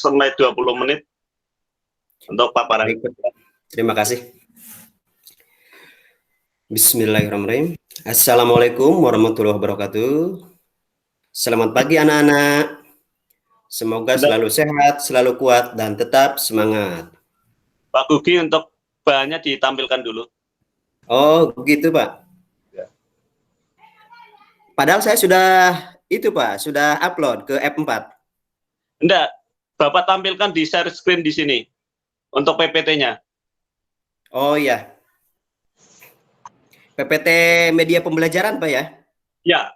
sampai 20 menit untuk paparan. Baik, terima kasih. Bismillahirrahmanirrahim. Assalamualaikum warahmatullahi wabarakatuh. Selamat pagi anak-anak. Semoga selalu sehat, selalu kuat, dan tetap semangat. Pak Gugi, untuk bahannya ditampilkan dulu. Oh, begitu Pak. Ya. Padahal saya sudah sudah upload ke F4. Enggak, Bapak tampilkan di share screen di sini untuk PPT-nya. Oh iya. PPT media pembelajaran Pak ya? Ya.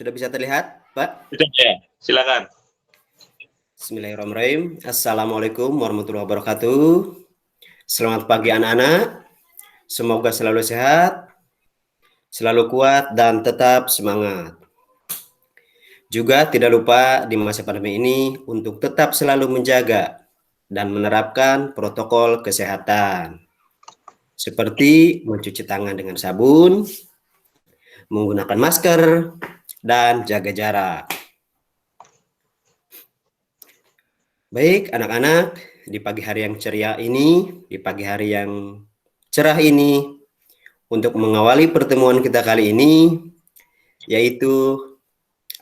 Sudah bisa terlihat, Pak? Sudah ya, silakan. Bismillahirrahmanirrahim. Assalamualaikum warahmatullahi wabarakatuh. Selamat pagi anak-anak. Semoga selalu sehat, selalu kuat, dan tetap semangat. Juga tidak lupa di masa pandemi ini untuk tetap selalu menjaga dan menerapkan protokol kesehatan. Seperti mencuci tangan dengan sabun, menggunakan masker, dan jaga jarak. Baik anak-anak, di pagi hari yang ceria ini, di pagi hari yang cerah ini, untuk mengawali pertemuan kita kali ini, yaitu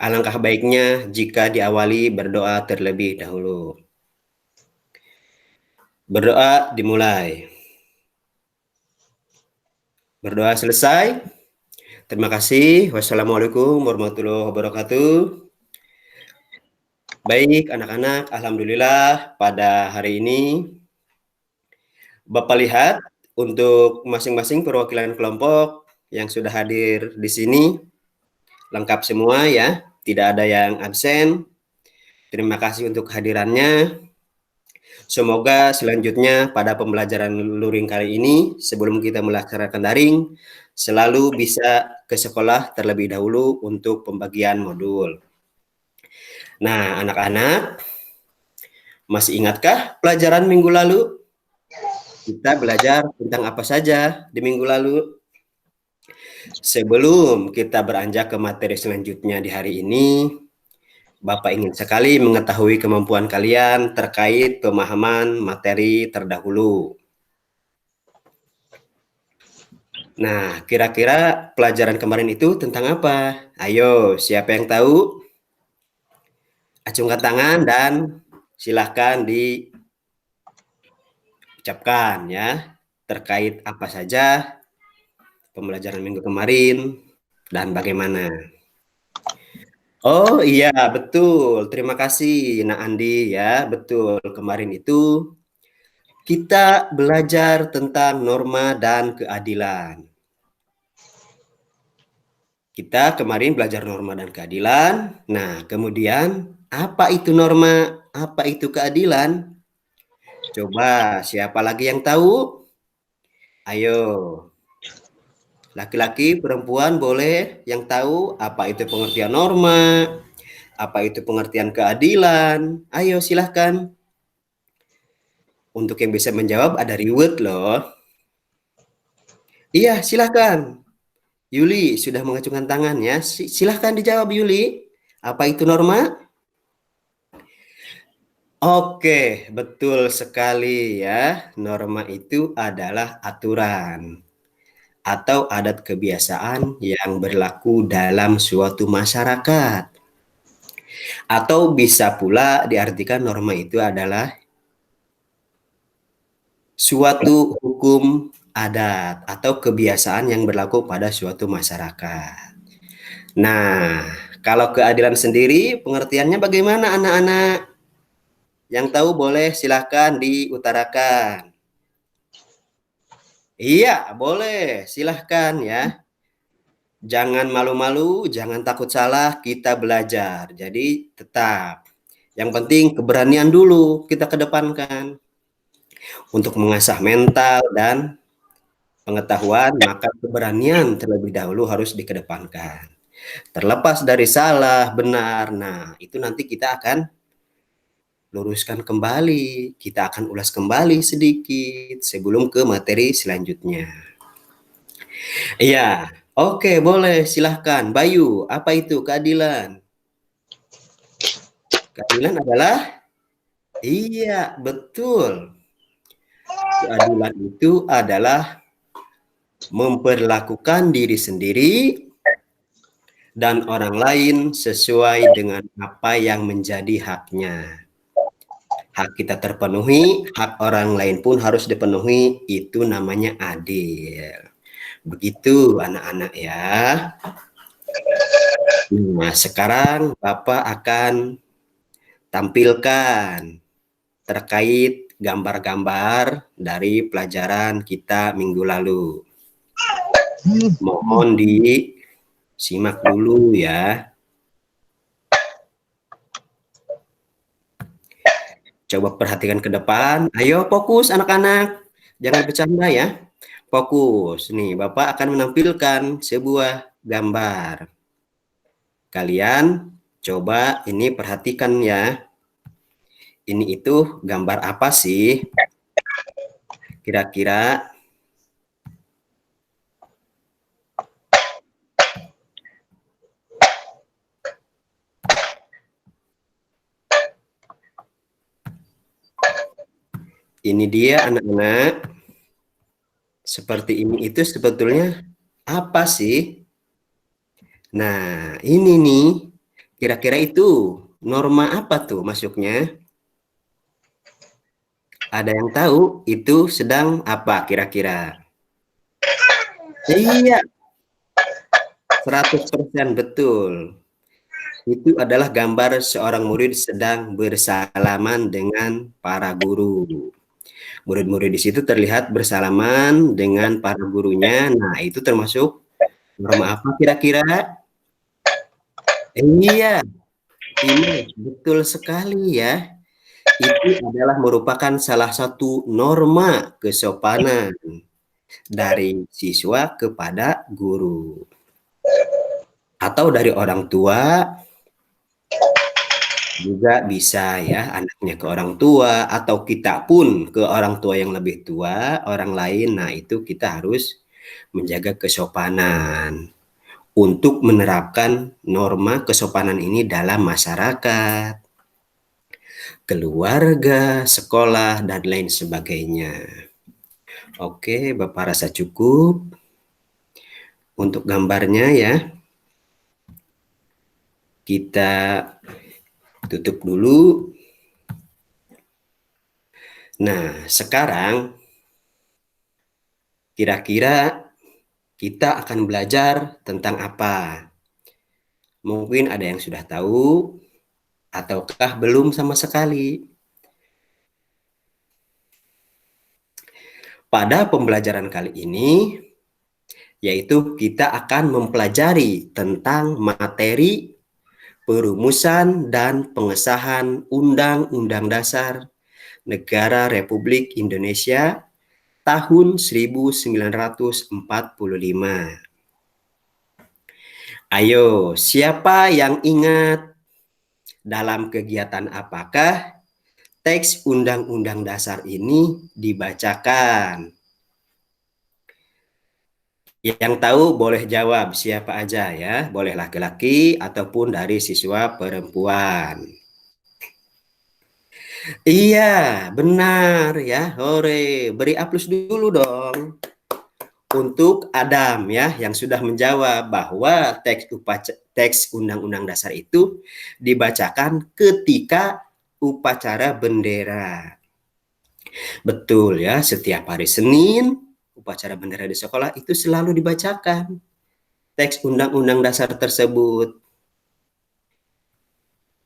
alangkah baiknya jika diawali berdoa terlebih dahulu. Berdoa dimulai. Berdoa selesai. Terima kasih. Wassalamualaikum warahmatullahi wabarakatuh. Baik anak-anak, alhamdulillah pada hari ini Bapak lihat untuk masing-masing perwakilan kelompok yang sudah hadir di sini lengkap semua ya, tidak ada yang absen. Terima kasih untuk kehadirannya. Semoga selanjutnya pada pembelajaran luring kali ini sebelum kita melaksanakan daring selalu bisa ke sekolah terlebih dahulu untuk pembagian modul. Nah, anak-anak, masih ingatkah pelajaran minggu lalu? Kita belajar tentang apa saja di minggu lalu? Sebelum kita beranjak ke materi selanjutnya di hari ini, Bapak ingin sekali mengetahui kemampuan kalian terkait pemahaman materi terdahulu. Nah, kira-kira pelajaran kemarin itu tentang apa? Ayo, siapa yang tahu? Acungkan tangan dan silahkan diucapkan ya, terkait apa saja pembelajaran minggu kemarin dan bagaimana. Oh iya, betul. Terima kasih, Nak Andi ya. Betul, kemarin itu kita belajar tentang norma dan keadilan. Kita kemarin belajar norma dan keadilan. Nah, kemudian apa itu norma? Apa itu keadilan? Coba, siapa lagi yang tahu? Ayo. Laki-laki, perempuan boleh yang tahu apa itu pengertian norma, apa itu pengertian keadilan. Ayo silahkan. Untuk yang bisa menjawab ada reward loh. Iya, silahkan. Yuli sudah mengacungkan tangan ya. Silahkan dijawab Yuli. Apa itu norma? Oke, betul sekali ya. Norma itu adalah aturan atau adat kebiasaan yang berlaku dalam suatu masyarakat. Atau bisa pula diartikan norma itu adalah suatu hukum adat atau kebiasaan yang berlaku pada suatu masyarakat. Nah, kalau keadilan sendiri pengertiannya bagaimana anak-anak? Yang tahu boleh silahkan diutarakan. Iya, boleh. Silahkan ya. Jangan malu-malu, jangan takut salah, kita belajar. Jadi tetap. Yang penting keberanian dulu kita kedepankan. Untuk mengasah mental dan pengetahuan, maka keberanian terlebih dahulu harus dikedepankan. Terlepas dari salah, benar. Nah, itu nanti kita akan luruskan kembali. Kita akan ulas kembali sedikit sebelum ke materi selanjutnya. Iya, oke, boleh, silahkan. Bayu, apa itu keadilan? Keadilan adalah, iya, betul. Keadilan itu adalah memperlakukan diri sendiri dan orang lain sesuai dengan apa yang menjadi haknya. Hak kita terpenuhi, hak orang lain pun harus dipenuhi, itu namanya adil. Begitu anak-anak ya. Nah, sekarang Bapak akan tampilkan terkait gambar-gambar dari pelajaran kita minggu lalu. Mohon disimak dulu ya. Coba perhatikan ke depan. Ayo fokus anak-anak. Jangan bercanda ya. Fokus. Nih, Bapak akan menampilkan sebuah gambar. Kalian coba ini perhatikan ya. Ini itu gambar apa sih? Kira-kira ini dia anak-anak. Seperti ini itu sebetulnya apa sih? Nah, ini nih. Kira-kira itu norma apa tuh masuknya? Ada yang tahu itu sedang apa kira-kira? Iya, 100% betul. Itu adalah gambar seorang murid sedang bersalaman dengan para guru. Murid-murid di situ terlihat bersalaman dengan para gurunya. Nah, itu termasuk norma apa kira-kira? Iya, ini betul sekali ya. Itu adalah merupakan salah satu norma kesopanan dari siswa kepada guru. Atau dari orang tua juga bisa ya, anaknya ke orang tua atau kita pun ke orang tua yang lebih tua, orang lain. Nah, itu kita harus menjaga kesopanan untuk menerapkan norma kesopanan ini dalam masyarakat, keluarga, sekolah, dan lain sebagainya. Oke, Bapak rasa cukup untuk gambarnya ya. Kita tutup dulu. Nah, sekarang kira-kira kita akan belajar tentang apa? Mungkin ada yang sudah tahu, ataukah belum sama sekali? Pada pembelajaran kali ini, yaitu kita akan mempelajari tentang materi perumusan dan pengesahan Undang-Undang Dasar Negara Republik Indonesia tahun 1945. Ayo, siapa yang ingat dalam kegiatan apakah teks Undang-Undang Dasar ini dibacakan? Yang tahu boleh jawab siapa aja ya, boleh laki-laki ataupun dari siswa perempuan. Iya, benar ya. Hore, beri aplaus dulu dong untuk Adam ya yang sudah menjawab bahwa teks Undang-Undang Dasar itu dibacakan ketika upacara bendera. Betul ya, setiap hari Senin upacara bendera di sekolah itu selalu dibacakan teks Undang-Undang Dasar tersebut.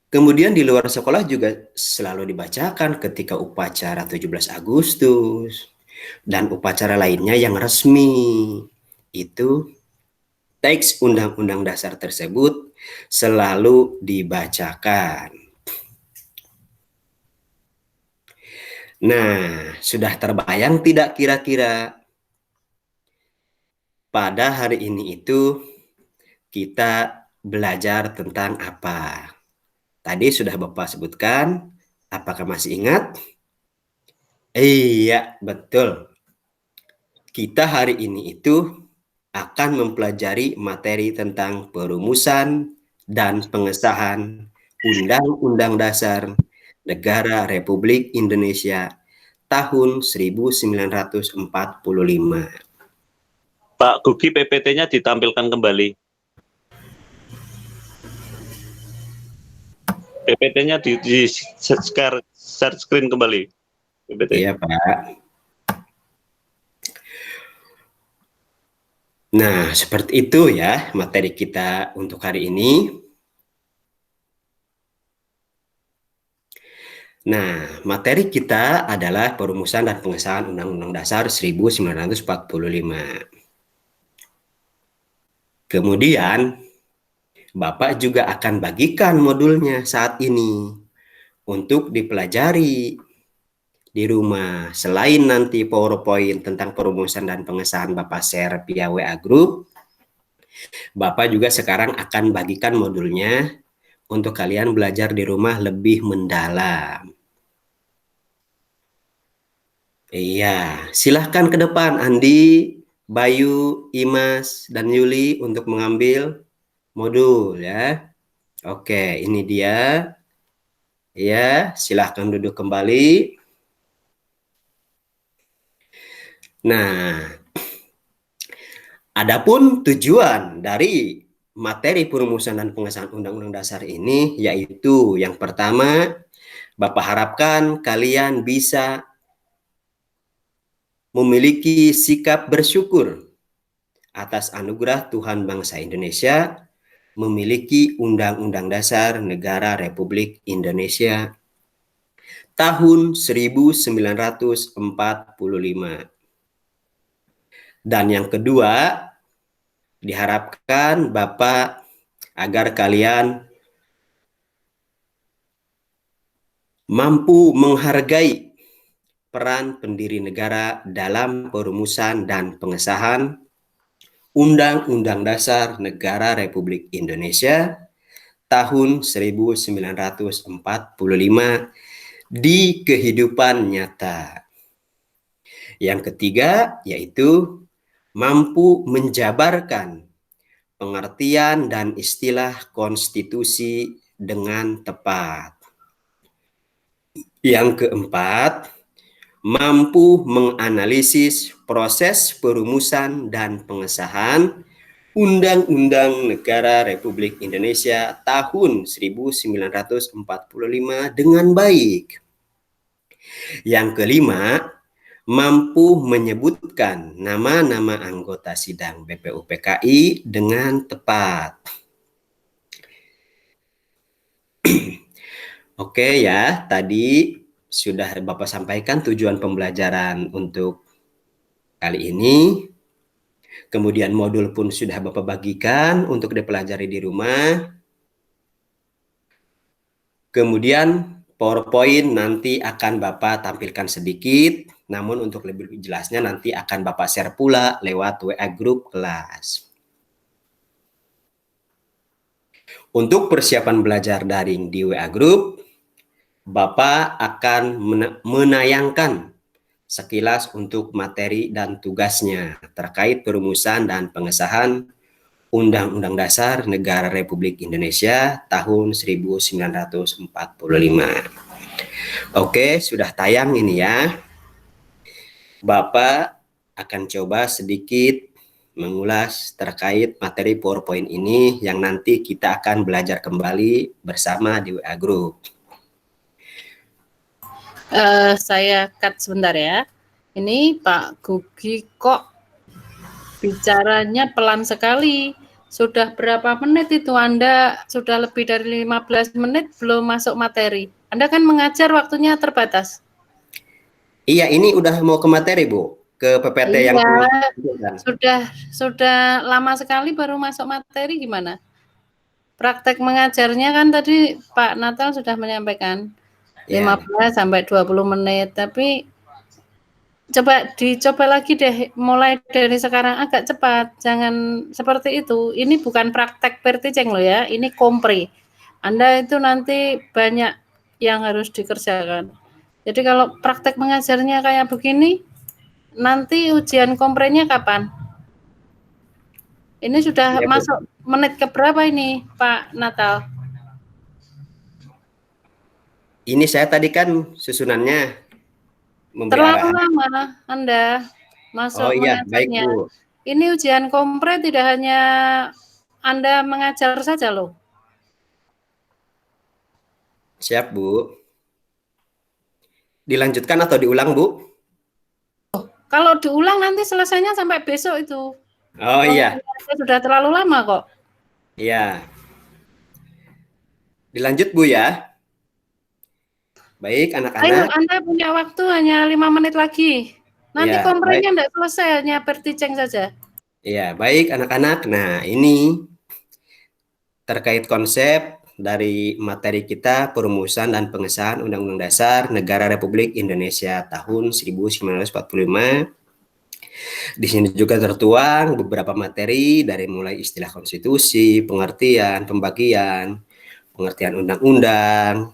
Kemudian di luar sekolah juga selalu dibacakan ketika upacara 17 Agustus, Dan upacara lainnya yang resmi itu teks Undang-Undang Dasar tersebut selalu dibacakan. Nah, sudah terbayang tidak kira-kira pada hari ini itu kita belajar tentang apa? Tadi sudah Bapak sebutkan, apakah masih ingat? Iya, betul. Kita hari ini itu akan mempelajari materi tentang perumusan dan pengesahan Undang-Undang Dasar Negara Republik Indonesia tahun 1945. Pak Gugi, PPT-nya ditampilkan kembali. PPT-nya di share screen kembali. PPT. Iya, Pak. Nah, seperti itu ya materi kita untuk hari ini. Nah, materi kita adalah perumusan dan pengesahan Undang-Undang Dasar 1945. Kemudian, Bapak juga akan bagikan modulnya saat ini untuk dipelajari di rumah. Selain nanti PowerPoint tentang perumusan dan pengesahan Bapak share via WA Group, Bapak juga sekarang akan bagikan modulnya untuk kalian belajar di rumah lebih mendalam. Iya, silahkan ke depan Andi, Bayu, Imas, dan Yuli untuk mengambil modul ya. Oke, ini dia. Ya, silahkan duduk kembali. Nah, adapun tujuan dari materi perumusan dan pengesahan Undang-Undang Dasar ini yaitu yang pertama, Bapak harapkan kalian bisa memiliki sikap bersyukur atas anugerah Tuhan bangsa Indonesia memiliki Undang-Undang Dasar Negara Republik Indonesia tahun 1945. Dan yang kedua, diharapkan Bapak agar kalian mampu menghargai peran pendiri negara dalam perumusan dan pengesahan Undang-Undang Dasar Negara Republik Indonesia tahun 1945 di kehidupan nyata. Yang ketiga yaitu mampu menjabarkan pengertian dan istilah konstitusi dengan tepat. Yang keempat, mampu menganalisis proses perumusan dan pengesahan Undang-Undang Negara Republik Indonesia tahun 1945 dengan baik. Yang kelima, mampu menyebutkan nama-nama anggota sidang BPUPKI dengan tepat. Oke ya, tadi sudah Bapak sampaikan tujuan pembelajaran untuk kali ini. Kemudian modul pun sudah Bapak bagikan untuk dipelajari di rumah. Kemudian PowerPoint nanti akan Bapak tampilkan sedikit, namun untuk lebih jelasnya nanti akan Bapak share pula lewat WA Group kelas. Untuk persiapan belajar daring di WA Group, Bapak akan menayangkan sekilas untuk materi dan tugasnya terkait perumusan dan pengesahan Undang-Undang Dasar Negara Republik Indonesia tahun 1945. Oke, sudah tayang ini ya. Bapak akan coba sedikit mengulas terkait materi PowerPoint ini yang nanti kita akan belajar kembali bersama di WA Group. Saya cut sebentar ya. Ini Pak Gugi kok bicaranya pelan sekali. Sudah berapa menit itu Anda? Sudah lebih dari 15 menit belum masuk materi. Anda kan mengajar waktunya terbatas. Iya, ini udah mau ke materi, Bu. Ke PPT yang Iya, kan. sudah lama sekali baru masuk materi gimana? Praktek mengajarnya kan tadi Pak Natal sudah menyampaikan Ya. 15 sampai 20 menit, tapi dicoba lagi deh, mulai dari sekarang agak cepat, jangan seperti itu. Ini bukan praktek verticeng loh ya, ini kompre. Anda itu nanti banyak yang harus dikerjakan. Jadi kalau praktek mengajarnya kayak begini, nanti ujian komprenya kapan? Ini sudah Ya, Bu. masuk menit ke berapa ini, Pak Natal? Ini saya tadi kan susunannya memberi Terlalu arahan. lama Anda Oh masuk iya, baik, mengajarnya. Bu. Ini ujian kompre tidak hanya Anda mengajar saja loh. Siap, Bu. Dilanjutkan atau diulang, Bu? Kalau diulang nanti selesainya sampai besok itu. Oh Wah, iya, sudah terlalu lama kok. iya. Dilanjut, Bu ya. Baik, Ayo, anak-anak. Anda punya waktu hanya 5 menit lagi. Nanti Ya, baik. komprenya tidak selesai, hanya verticeng saja. Ya, baik, anak-anak. Nah, ini terkait konsep dari materi kita perumusan dan pengesahan Undang-Undang Dasar Negara Republik Indonesia tahun 1945. Di sini juga tertuang beberapa materi dari mulai istilah konstitusi, pengertian, pembagian, pengertian undang-undang,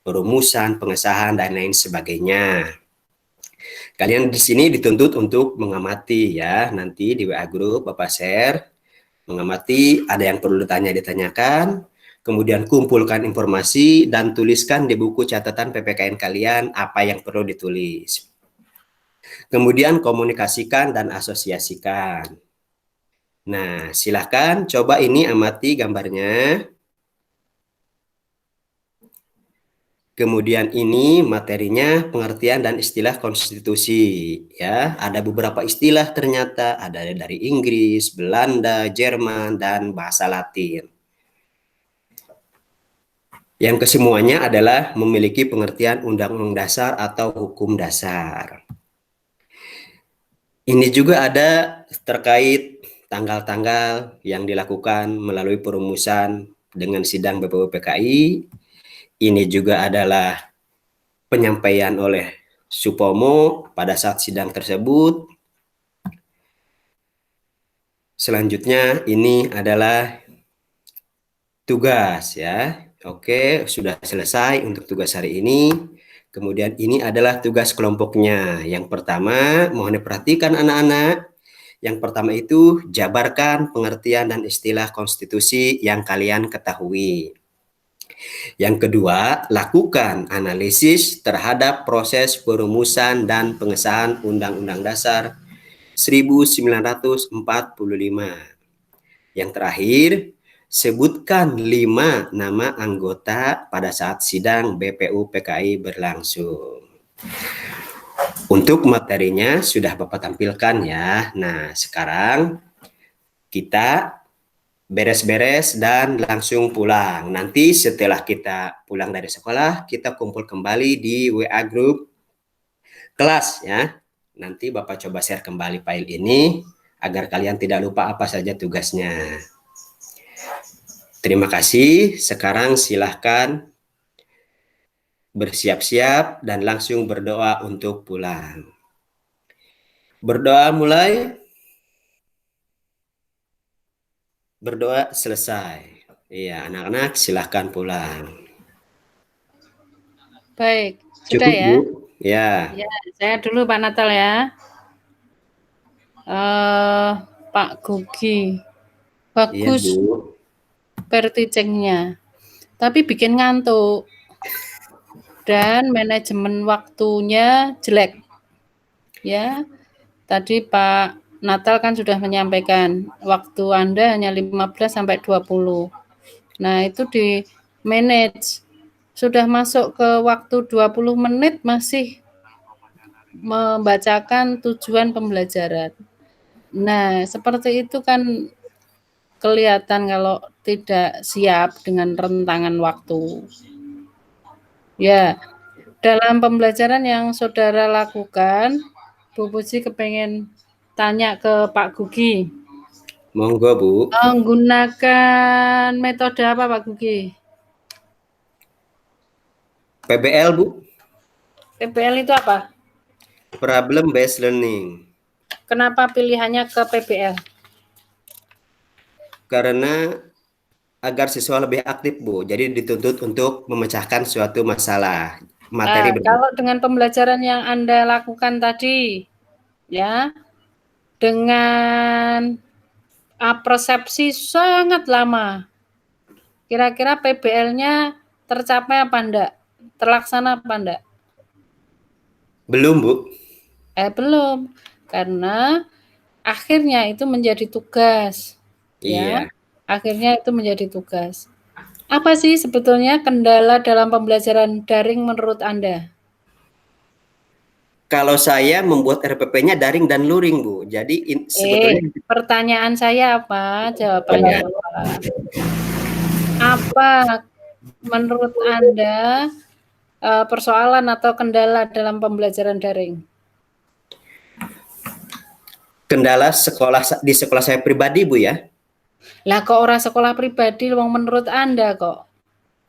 perumusan, pengesahan, dan lain sebagainya. Kalian di sini dituntut untuk mengamati ya, nanti di WA Group Bapak share, mengamati ada yang perlu ditanyakan, kemudian kumpulkan informasi dan tuliskan di buku catatan PPKN kalian apa yang perlu ditulis. Kemudian komunikasikan dan asosiasikan. Nah, silahkan coba ini amati gambarnya. Kemudian ini materinya pengertian dan istilah konstitusi. Ya, ada beberapa istilah ternyata ada dari Inggris, Belanda, Jerman, dan bahasa Latin. Yang kesemuanya adalah memiliki pengertian undang-undang dasar atau hukum dasar. Ini juga ada terkait tanggal-tanggal yang dilakukan melalui perumusan dengan sidang BPUPKI. Ini juga adalah penyampaian oleh Supomo pada saat sidang tersebut. Selanjutnya ini adalah tugas ya. Oke, sudah selesai untuk tugas hari ini. Kemudian ini adalah tugas kelompoknya. Yang pertama, mohon diperhatikan anak-anak. Yang pertama itu jabarkan pengertian dan istilah konstitusi yang kalian ketahui. Yang kedua, lakukan analisis terhadap proses perumusan dan pengesahan Undang-Undang Dasar 1945. Yang terakhir, sebutkan 5 nama anggota pada saat sidang BPUPKI berlangsung. Untuk materinya sudah Bapak tampilkan ya. Nah, sekarang kita beres-beres dan langsung pulang. Nanti setelah kita pulang dari sekolah, kita kumpul kembali di WA Group kelas ya. Nanti Bapak coba share kembali file ini agar kalian tidak lupa apa saja tugasnya. Terima kasih. Sekarang silahkan bersiap-siap dan langsung berdoa untuk pulang. Berdoa mulai. Berdoa selesai. Iya, anak-anak silahkan pulang. Baik, sudah Cukup, ya. Bu? Ya. Ya, saya dulu Pak Natal ya. Pak Gugi, Iya, bagus Bu. verticengnya, tapi bikin ngantuk dan manajemen waktunya jelek. Ya, tadi Pak Natal kan sudah menyampaikan waktu Anda hanya 15 sampai 20. Nah, itu di manage. Sudah masuk ke waktu 20 menit masih membacakan tujuan pembelajaran. Nah, seperti itu kan kelihatan kalau tidak siap dengan rentangan waktu. Ya, dalam pembelajaran yang saudara lakukan, Bu Puji kepengen tanya ke Pak Gugi. Monggo, Bu. Menggunakan metode apa, Pak Gugi? PBL, Bu. PBL itu apa? Problem based learning. Kenapa pilihannya ke PBL? Karena agar siswa lebih aktif, Bu. Jadi dituntut untuk memecahkan suatu masalah materi Kalau dengan pembelajaran yang Anda lakukan tadi, ya, dengan persepsi sangat lama, kira-kira PBL-nya tercapai apa enggak? Terlaksana apa enggak? Belum, Bu. Belum, karena akhirnya itu menjadi tugas, ya. Iya. Akhirnya itu menjadi tugas. Apa sih sebetulnya kendala dalam pembelajaran daring menurut Anda? Kalau saya membuat RPP-nya daring dan luring, Bu. Jadi sebetulnya Pertanyaan saya apa? Jawabannya ya, apa? Apa menurut Anda persoalan atau kendala dalam pembelajaran daring? kendala di sekolah saya pribadi, Bu ya. Lah kok orang sekolah pribadi, wong menurut Anda kok?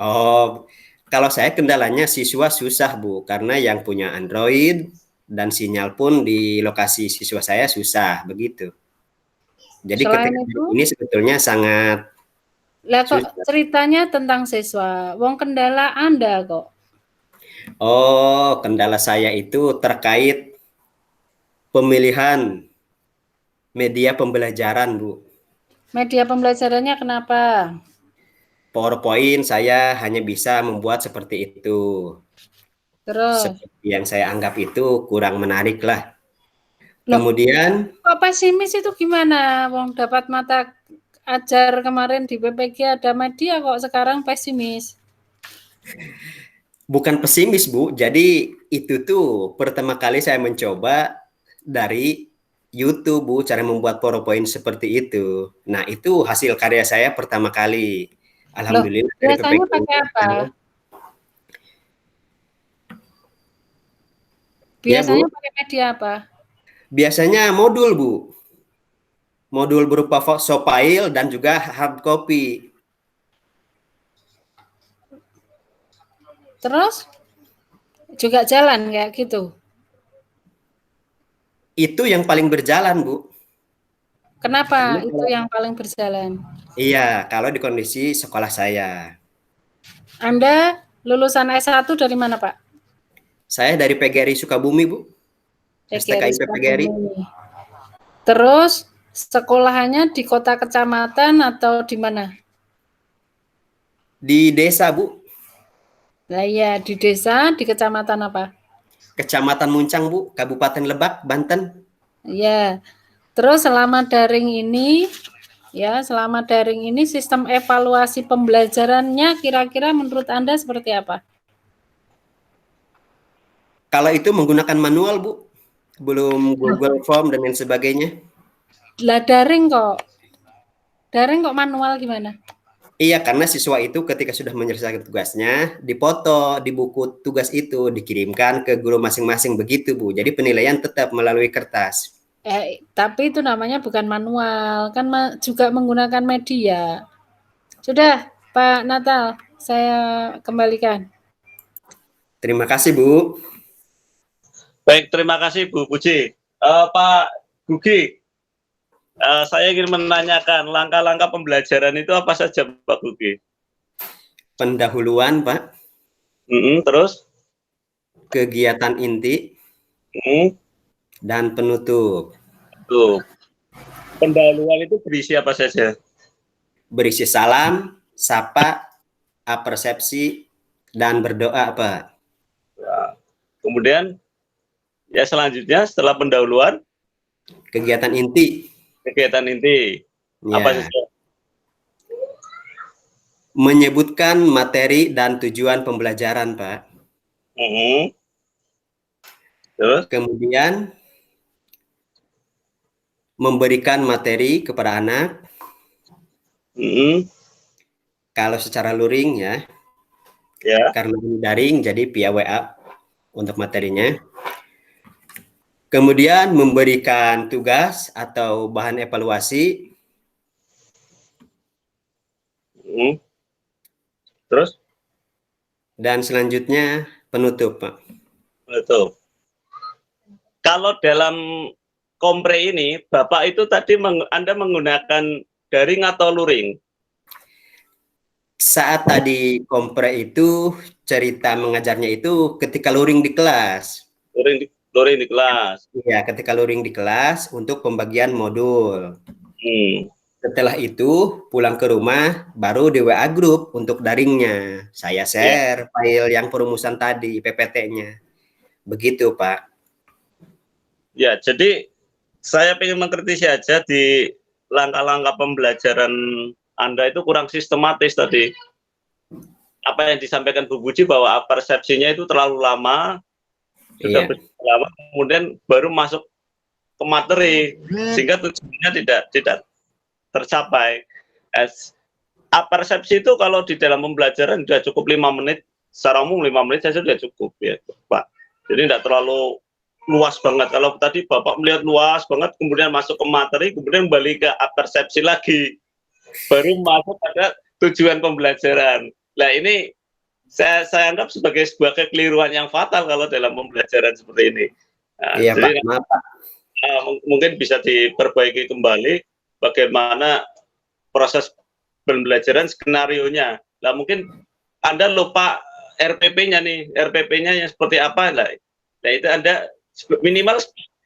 Oh, kalau saya kendalanya siswa susah, Bu, karena yang punya Android dan sinyal pun di lokasi siswa saya susah, begitu. Jadi Selain ketika itu, ini sebetulnya sangat lah kok susah. ceritanya tentang siswa, wong kendala Anda kok? Oh, kendala saya itu terkait pemilihan media pembelajaran, Bu. Media pembelajarannya kenapa? PowerPoint saya hanya bisa membuat seperti itu. Terus, Seperti yang saya anggap itu kurang menarik lah. loh, Kemudian kok pesimis itu gimana? Wong dapat mata ajar kemarin di PPG ada media kok sekarang pesimis. bukan pesimis, Bu. Jadi itu tuh pertama kali saya mencoba dari YouTube, Bu, cara membuat PowerPoint seperti itu. Nah, itu hasil karya saya pertama kali. Loh, Alhamdulillah dari biasanya PPG. pakai apa? Ya, Biasanya Bu. pakai media apa? Biasanya modul, Bu. Modul berupa file dan juga hard copy. Terus juga jalan kayak gitu. Itu yang paling berjalan, Bu. Kenapa Karena itu yang paling berjalan? iya, kalau di kondisi sekolah saya. Anda lulusan S1 dari mana, Pak? Saya dari PGRI Sukabumi, Bu. PGRI STKIP PGRI. Sukabumi. Terus sekolahannya di kota kecamatan atau di mana? Di desa, Bu. Lah ya, di desa, di kecamatan apa? Kecamatan Muncang, Bu. Kabupaten Lebak, Banten. Ya. Terus selama daring ini, selama daring ini sistem evaluasi pembelajarannya kira-kira menurut Anda seperti apa? Kalau itu menggunakan manual, Bu. Belum Google Form dan lain sebagainya. Lah daring kok. Daring kok manual gimana? Iya, karena siswa itu ketika sudah menyelesaikan tugasnya, dipoto di buku tugas itu, dikirimkan ke guru masing-masing begitu, Bu. Jadi penilaian tetap melalui kertas. Tapi itu namanya bukan manual, kan juga menggunakan media. Sudah, Pak Natal, saya kembalikan. Terima kasih, Bu. Baik, terima kasih Bu Puji. Pak Gugi, saya ingin menanyakan langkah-langkah pembelajaran itu apa saja, Pak Gugi? Pendahuluan, Pak. Terus? Kegiatan inti. Dan penutup. Tuh. Pendahuluan itu berisi apa saja? Berisi salam, sapa, apersepsi, dan berdoa, Pak. Ya. Kemudian, ya selanjutnya setelah pendahuluan, kegiatan inti. Kegiatan inti. Ya. Apa saja? Menyebutkan materi dan tujuan pembelajaran, Pak. Terus? Kemudian memberikan materi kepada anak. Kalau secara luring ya. Karena daring jadi via WA. untuk materinya. Kemudian memberikan tugas atau bahan evaluasi. Terus? Dan selanjutnya penutup, Pak. Betul. Kalau dalam kompre ini, Bapak itu tadi Anda menggunakan daring atau luring? Saat tadi kompre itu cerita mengajarnya itu ketika luring di kelas. Luring di kelas. Iya, ketika luring di kelas untuk pembagian modul. Setelah itu pulang ke rumah baru di WA grup untuk daringnya. Saya share file yang perumusan tadi, PPT-nya. Begitu, Pak. Ya, jadi saya ingin mengkritisi aja di langkah-langkah pembelajaran Anda itu kurang sistematis tadi. Apa yang disampaikan Bu Puji bahwa persepsinya itu terlalu lama, sudah lama, kemudian baru masuk ke materi, sehingga tujuannya tidak tercapai. Persepsi itu kalau di dalam pembelajaran sudah cukup 5 menit, secara umum 5 menit saja sudah cukup ya, Pak. Jadi tidak terlalu luas banget. Kalau tadi Bapak melihat luas banget, kemudian masuk ke materi, kemudian balik ke persepsi lagi, baru masuk pada tujuan pembelajaran. Nah ini saya anggap sebagai sebuah kekeliruan yang fatal kalau dalam pembelajaran seperti ini. Nah, Iya, jadi, Pak. Maaf, Pak. Mungkin bisa diperbaiki kembali bagaimana proses pembelajaran skenario-nya. Nah mungkin Anda lupa RPP-nya nih, RPP-nya yang seperti apa lah. Nah itu Anda minimal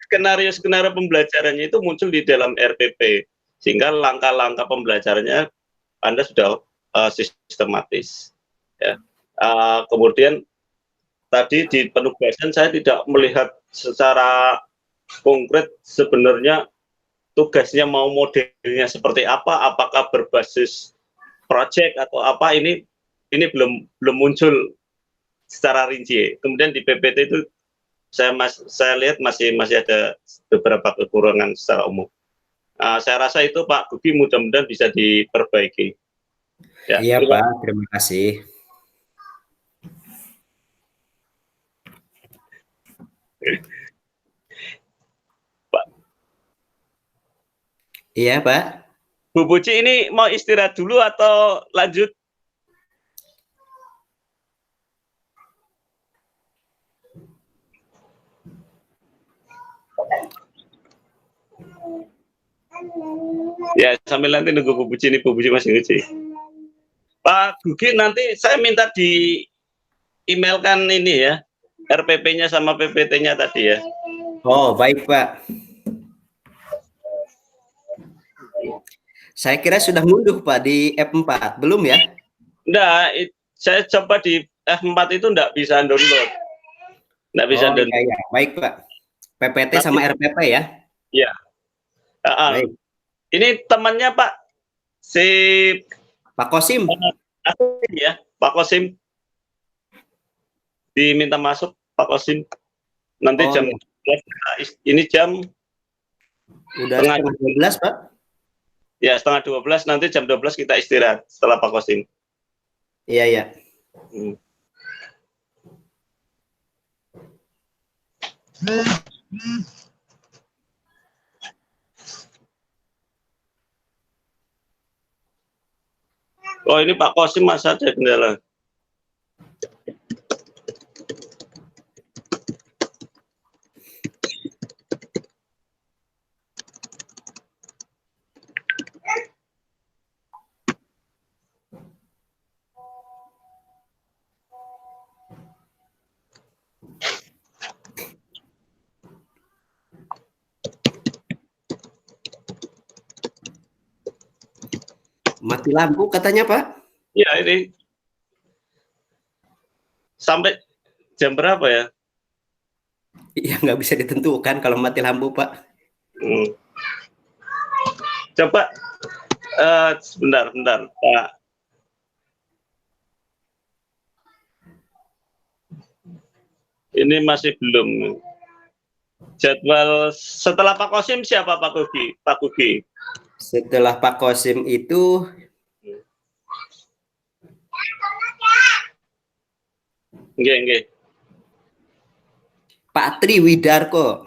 skenario pembelajarannya itu muncul di dalam RPP, sehingga langkah-langkah pembelajarannya Anda sudah sistematis. Ya. Kemudian tadi di penugasan saya tidak melihat secara konkret sebenarnya tugasnya mau modelnya seperti apa, apakah berbasis project atau apa, ini belum muncul secara rinci. Kemudian di PPT itu saya lihat masih ada beberapa kekurangan secara umum. Saya rasa itu Pak Gugi mudah-mudahan bisa diperbaiki. Ya, iya Pak, terima kasih. Pak. Iya Pak. Bu Puji ini mau istirahat dulu atau lanjut? Ya, sambil nanti nunggu Bu Puji ini, Bu Puji masih nguji. Pak Gugi, nanti saya minta di emailkan ini ya, RPP-nya sama PPT-nya tadi ya. Oh, baik Pak. Saya kira sudah ngunduh Pak di F4, belum ya? Enggak, saya coba di F4 itu enggak bisa download. Enggak bisa download. Iya. Baik Pak. PPT Tapi, sama RPP ya? Iya. Baik. Ini temannya Pak, si Pak Kosim. Ya, Pak Kosim. Diminta masuk Pak Kosim. Nanti jam iya. ini jam udah setengah 12 Pak. Ya, setengah 12, nanti jam 12 kita istirahat setelah Pak Kosim. Iya, iya. Oh, ini Pak Kosim masa ada kendala. Mati lampu katanya Pak? Ya, ini sampai jam berapa ya? Iya, nggak bisa ditentukan kalau mati lampu Pak. Coba sebentar Pak. Ini masih belum. Jadwal setelah Pak Kosim siapa Pak Gugi? Pak Gugi. Setelah Pak Kosim itu Nggih. Pak Tri Widarko.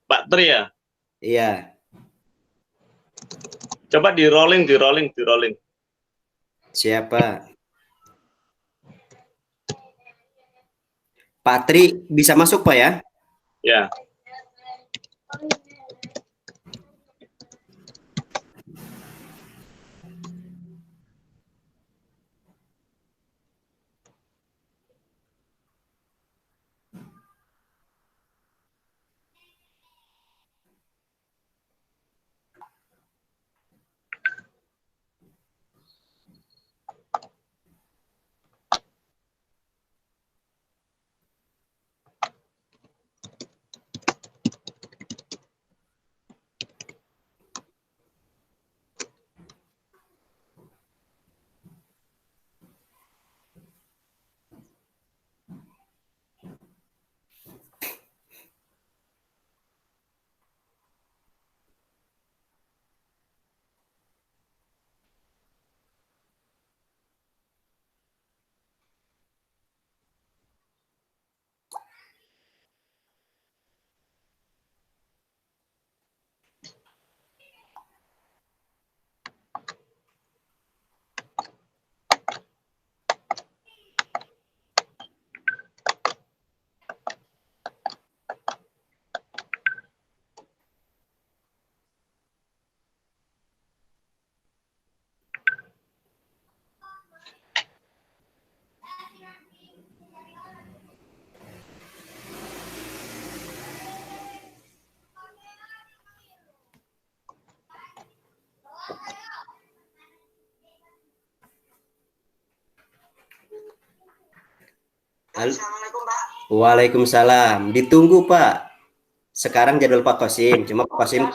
Pak Tri ya. Iya. Coba di rolling. Siapa? Pak Tri bisa masuk Pak ya? Ya. Assalamualaikum Pak. Waalaikumsalam. Ditunggu Pak. Sekarang jadwal Pak Kosim. Cuma Pak Kosim